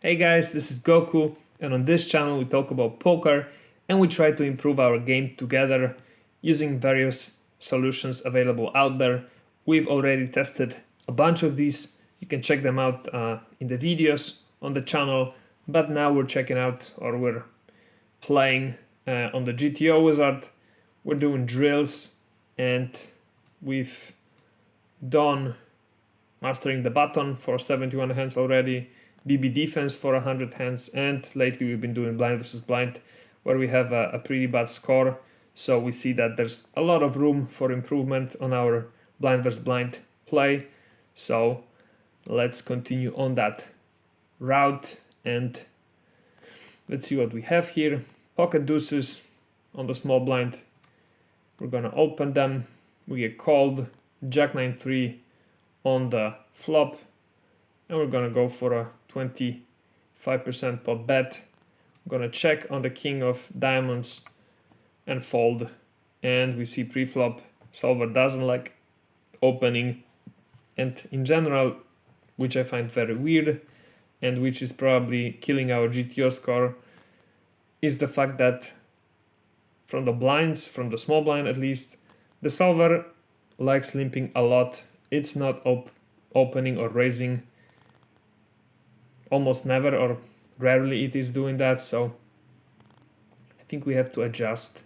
Hey guys, this is Goku, and on this channel we talk about poker and we try to improve our game together using various solutions available out there. We've already tested a bunch of these. You can check them out in the videos on the channel, but now we're checking out, or we're playing on the GTO Wizard. We're doing drills, and we've done mastering the button for 71 hands already, BB defense for 100 hands, and lately we've been doing blind versus blind, where we have a pretty bad score. So we see that there's a lot of room for improvement on our blind versus blind play. So let's continue on that route and let's see what we have here. Pocket deuces on the small blind. We're gonna open them. We get called. Jack 9-3 on the flop, and we're gonna go for a 25% pot bet. I'm gonna check on the king of diamonds and fold, and we see pre-flop solver doesn't like opening, and in general, which I find very weird and which is probably killing our GTO score, is the fact that from the blinds, from the small blind at least, the solver likes limping a lot. It's not opening or raising, almost never or rarely it is doing that. So I think we have to adjust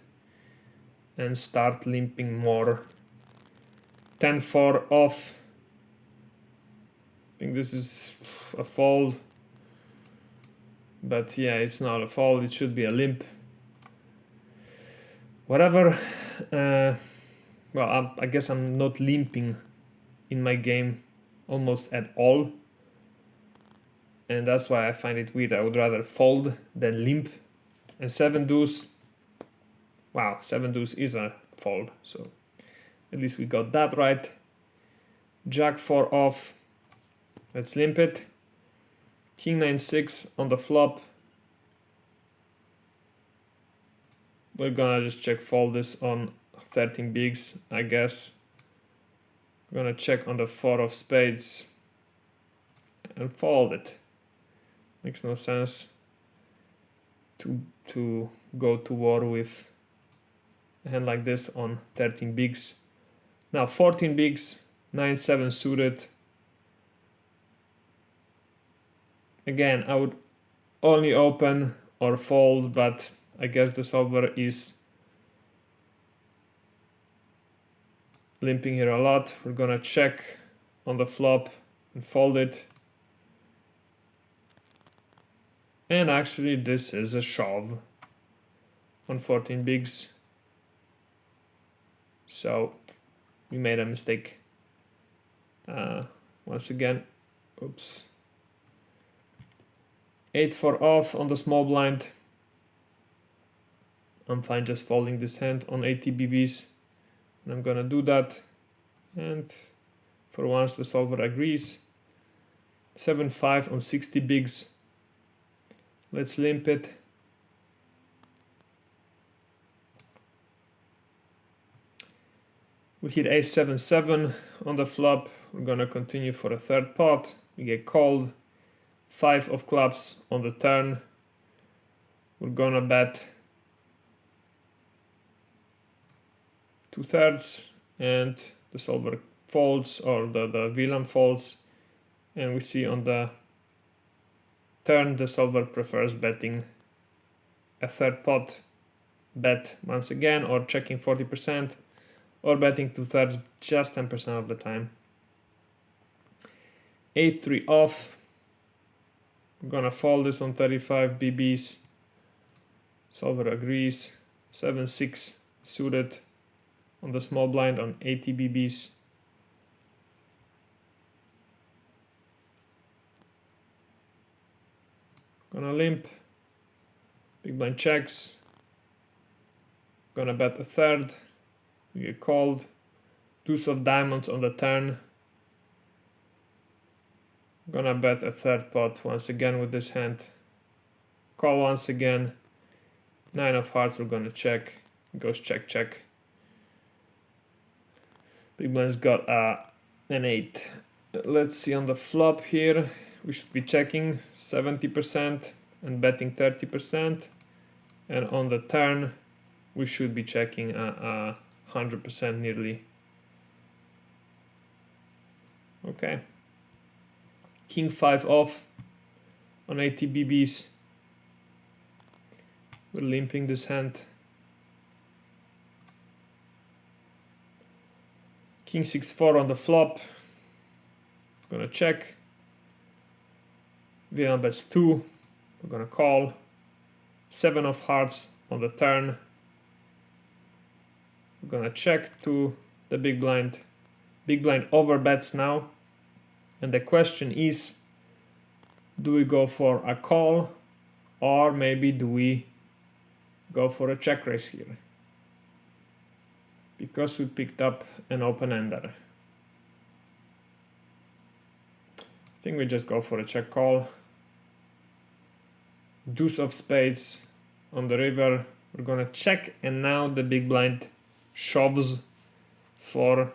and start limping more. 10-4 off. I think this is a fold, but yeah, it's not a fold, it should be a limp. Whatever. Well, I guess I'm not limping in my game almost at all, and that's why I find it weird. I would rather fold than limp. And 7 deuce, wow, 7 deuce is a fold, so at least we got that right. Jack 4 off, let's limp it. King 9-6 on the flop. We're gonna just check fold this on 13 bigs, I guess. We're gonna check on the 4 of spades and fold it. Makes no sense to go to war with a hand like this on 13 bigs. Now 14 bigs, 9-7 suited. Again, I would only open or fold, but I guess the solver is limping here a lot. We're gonna check on the flop and fold it. And actually this is a shove on 14 bigs. So we made a mistake. Once again, oops. 8-4 off on the small blind. I'm fine just folding this hand on 80 BBs. And I'm gonna do that. And for once the solver agrees. 7-5 on 60 bigs. Let's limp it. We hit ace 7-7 on the flop. We're gonna continue for a third pot. We get called. 5 of clubs on the turn. We're gonna bet 2/3 and the solver folds, or the villain folds, and we see on the turn the solver prefers betting a third pot bet once again, or checking 40%, or betting 2/3 just 10% of the time. 8-3 off. I'm gonna fold this on 35 BBs. Solver agrees. 7-6 suited on the small blind on 80 BBs. Gonna limp. Big blind checks. Gonna bet a third. We get called. Deuce of diamonds on the turn. Gonna bet a third pot once again with this hand. Call once again. 9 of hearts, we're gonna check. Goes check, check. Big blind's got an 8. Let's see on the flop here. we should be checking 70% and betting 30%, and on the turn we should be checking 100% nearly. Okay, king 5 off on 80 BBs. We're limping this hand. King 6-4 on the flop. Gonna check. Villain bets 2. We're gonna call. 7 of hearts on the turn. We're gonna check to the big blind. Big blind overbets now. And the question is, do we go for a call, or maybe do we go for a check raise here? Because we picked up an open-ender. I think we just go for a check call. Deuce of spades on the river. We're gonna check, and now the big blind shoves for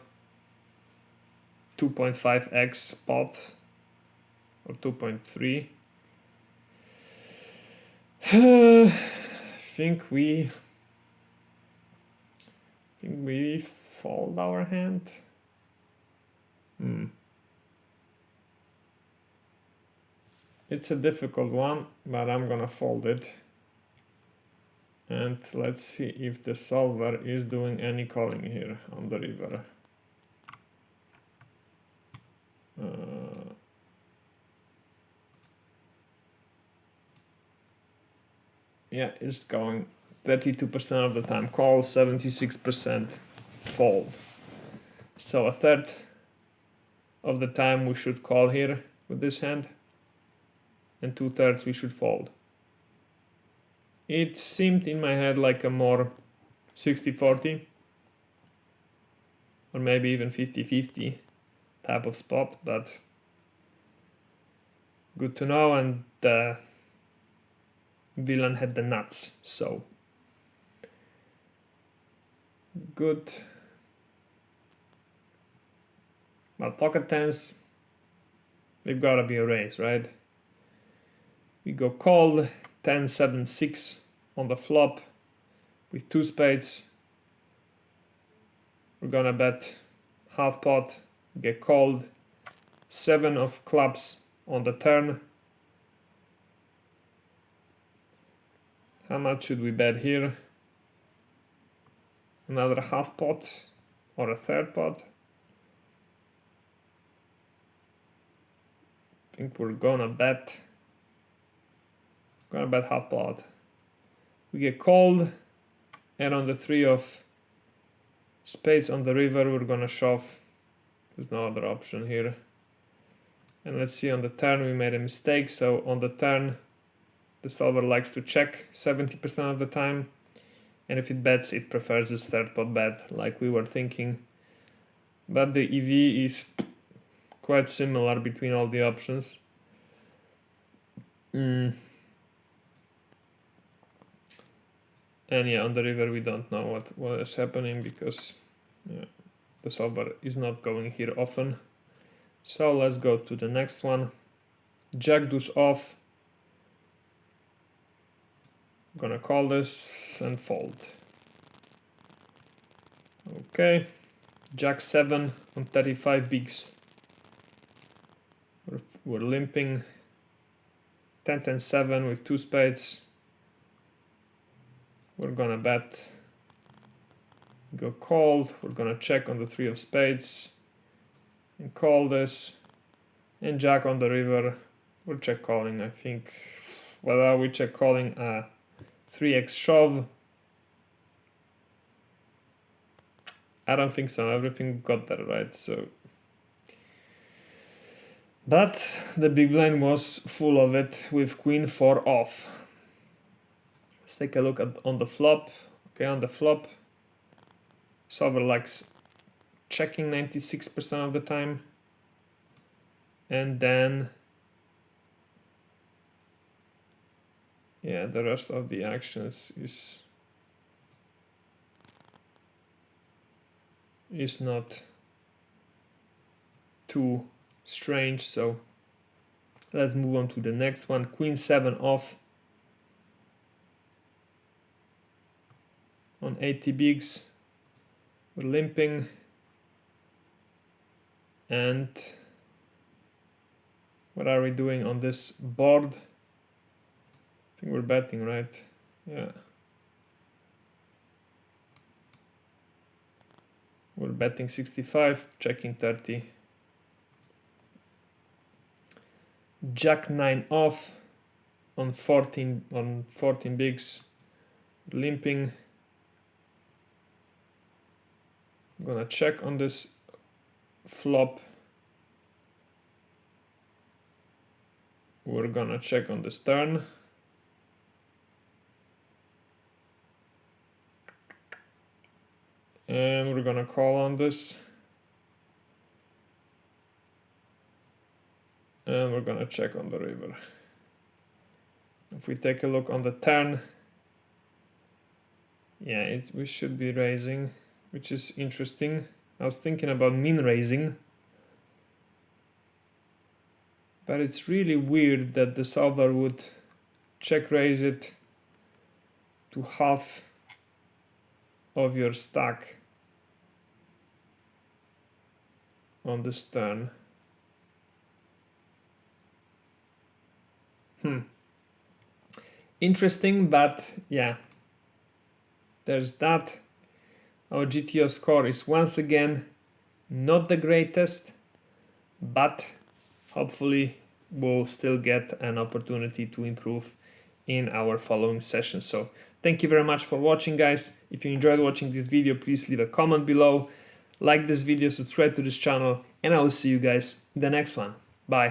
2.5x spot or 2.3. I think we fold our hand. It's a difficult one, but I'm gonna fold it. And let's see if the solver is doing any calling here on the river. Yeah, it's going 32% of the time call, 76% fold. So a third of the time we should call here with this hand, and 2/3 we should fold. It seemed in my head like a more 60-40 or maybe even 50-50 type of spot, but good to know. And the villain had the nuts, so good. Well, pocket tens, they've got to be a raise, right? We go called, 10-7-6 on the flop with 2 spades. We're gonna bet half pot, get called. 7 of clubs on the turn. How much should we bet here? Another half pot or a third pot? I think we're gonna bet half pot. We get called, and on the 3 of spades on the river we're gonna shove. There's no other option here. And let's see, on the turn we made a mistake, so on the turn the solver likes to check 70% of the time, and if it bets it prefers this third pot bet like we were thinking. But the EV is quite similar between all the options. And yeah, on the river we don't know what is happening, because the solver is not going here often. So let's go to the next one. Jack deuce off. Gonna call this and fold. Okay, Jack 7 on 35 bigs. We're limping. 10-7 with 2 spades. We're gonna bet, go called. We're gonna check on the 3 of spades and call this. And Jack on the river, we're check calling, I think. Whether we check calling a 3x shove, I don't think so. Everything got that right. So, but the big blind was full of it with queen 4 off. Let's take a look at on the flop. Okay, on the flop, solver likes checking 96% of the time, and then yeah, the rest of the actions is not too strange. So Let's move on to the next one. Queen 7 off on 80 bigs. We're limping. And what are we doing on this board? I think we're betting, right? Yeah. We're betting 65, checking 30. Jack 9 off on 14 bigs, limping. I'm gonna check on this flop. We're gonna check on this turn. And we're gonna call on this. And we're gonna check on the river. If we take a look on the turn, yeah, we should be raising, which is interesting. I was thinking about min raising, but it's really weird that the solver would check raise it to half of your stack on this turn. Interesting, but yeah, there's that. Our GTO score is once again not the greatest, but hopefully we'll still get an opportunity to improve in our following session. So thank you very much for watching, guys. If you enjoyed watching this video, please leave a comment below, like this video, subscribe to this channel, and I will see you guys in the next one. Bye.